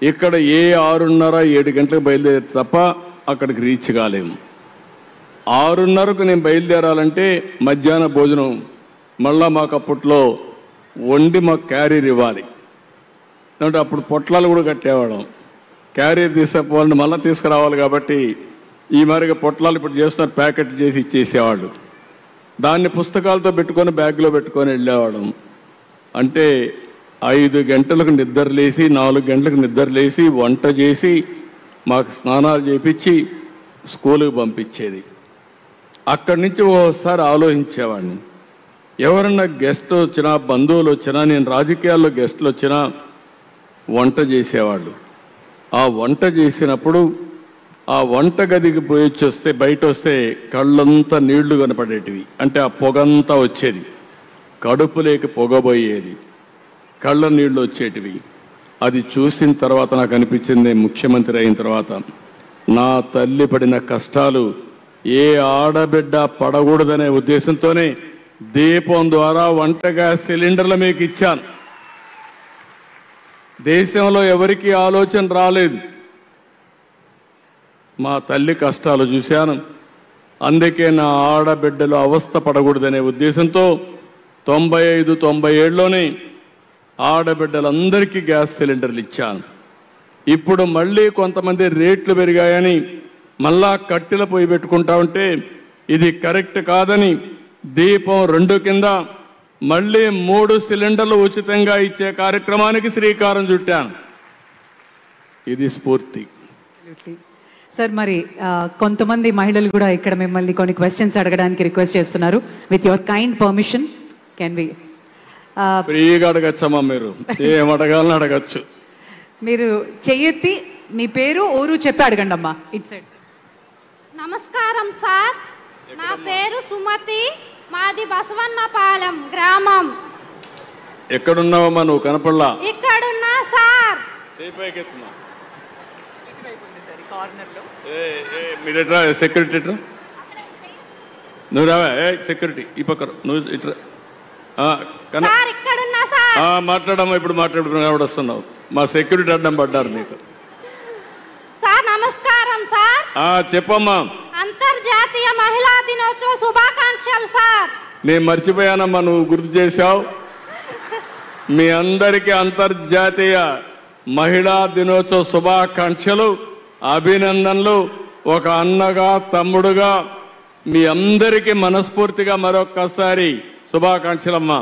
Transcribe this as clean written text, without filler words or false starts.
ఇక్కడ ఏ 6:30, 7 గంటలకు బయలుదేరి తప్ప అక్కడికి రీచ్ కాలేము. 6:30కు నేను బయలుదేరాలంటే మధ్యాహ్న భోజనం మళ్ళా మాకు అప్పట్లో వండి మాకు క్యారీర్ ఇవ్వాలి. అంటే అప్పుడు పొట్లాలు కూడా కట్టేవాళ్ళం. క్యారీర్ తీసుకుపోవాలని మళ్ళీ తీసుకురావాలి కాబట్టి ఈ మరిగా పొట్లాలు ఇప్పుడు చేస్తున్నారు, ప్యాకెట్ చేసి ఇచ్చేసేవాళ్ళు. దాన్ని పుస్తకాలతో పెట్టుకొని బ్యాగ్లో పెట్టుకొని వెళ్ళేవాళ్ళం. అంటే 5 గంటలకు నిద్రలేసి 4 గంటలకు నిద్రలేసి వంట చేసి మాకు స్నానాలు చేపించి స్కూలుకి పంపించేది. అక్కడి నుంచి ఓసారి ఆలోచించేవాడిని, ఎవరన్నా గెస్ట్ వచ్చినా బంధువులు వచ్చినా, నేను రాజకీయాల్లో గెస్టులు వచ్చినా వంట చేసేవాళ్ళు. ఆ వంట చేసినప్పుడు ఆ వంట గదికి పోయొచ్చి వస్తే బయట వస్తే కళ్ళంతా నీళ్లు కనపడేటివి. అంటే ఆ పొగంతా వచ్చేది, కడుపులోకి పొగబోయేది, కళ్ళ నీళ్లు వచ్చేటివి. అది చూసిన తర్వాత నాకు అనిపించింది, ముఖ్యమంత్రి అయిన తర్వాత నా తల్లి పడిన కష్టాలు ఏ ఆడబిడ్డ పడకూడదనే ఉద్దేశంతోనే దీపం ద్వారా వంట గ్యాస్ సిలిండర్లు మీకు ఇచ్చాను. దేశంలో ఎవరికీ ఆలోచన రాలేదు. మా తల్లి కష్టాలు చూశాను. అందుకే నా ఆడబిడ్డలు అవస్థ పడకూడదనే ఉద్దేశంతో 95, 97లోనే ఆడబిడ్డలందరికీ గ్యాస్ సిలిండర్లు ఇచ్చాను. ఇప్పుడు మళ్ళీ కొంతమంది రేట్లు పెరిగాయని మళ్ళా కట్టెల పొయ్యి పెట్టుకుంటా ఉంటే ఇది కరెక్ట్ కాదని దీపం 2 కింద మళ్ళీ 3 సిలిండర్లు ఉచితంగా ఇచ్చే కార్యక్రమానికి శ్రీకారం చుట్టాను. ఇది స్ఫూర్తి. సార్, మరి కొంతమంది మహిళలు కూడా ఇక్కడ మిమ్మల్ని కొన్ని క్వశ్చన్స్ అడగడానికి రిక్వెస్ట్ చేస్తున్నారు. With your kind permission can we ఫ్రీగా అడగచ్చమ్మా, మీరు ఏం అడగాలని అడగచ్చు. మీరు చెయ్యెత్తి మీ పేరు ఊరు చెప్పి అడగండి అమ్మా. It side. నమస్కారం సార్, నా పేరు సుమతి, మాది బసవన్నపాలెం గ్రామం. ఎక్కడున్నావమ్మా నువ్వు? కనపడలా. ఇక్కడున్నా సార్. మీరెట్రా సెక్యూరిటీ ఎట్రా, నువ్వు రావా? సెక్యూరిటీ ఈ పక్క నువ్వు ఇట్రా. మాట్లాడమ్మా, ఇప్పుడు మాట్లాడుకుని వస్తున్నావు. మా సెక్యూరిటీ అడ్డం పడ్డారు నీకు. సార్ నమస్కారం సార్. చెప్పమ్మా. అంతర్జాతీయ మహిళా దినోత్సవ శుభాకాంక్షలు సార్. నేను మర్చిపోయానమ్మా, నువ్వు గుర్తు చేశావు. మీ అందరికీ అంతర్జాతీయ మహిళా దినోత్సవ శుభాకాంక్షలు, అభినందనలు. ఒక అన్నగా తమ్ముడుగా మీ అందరికీ మనస్ఫూర్తిగా మరొక్కసారి శుభాకాంక్షలమ్మా.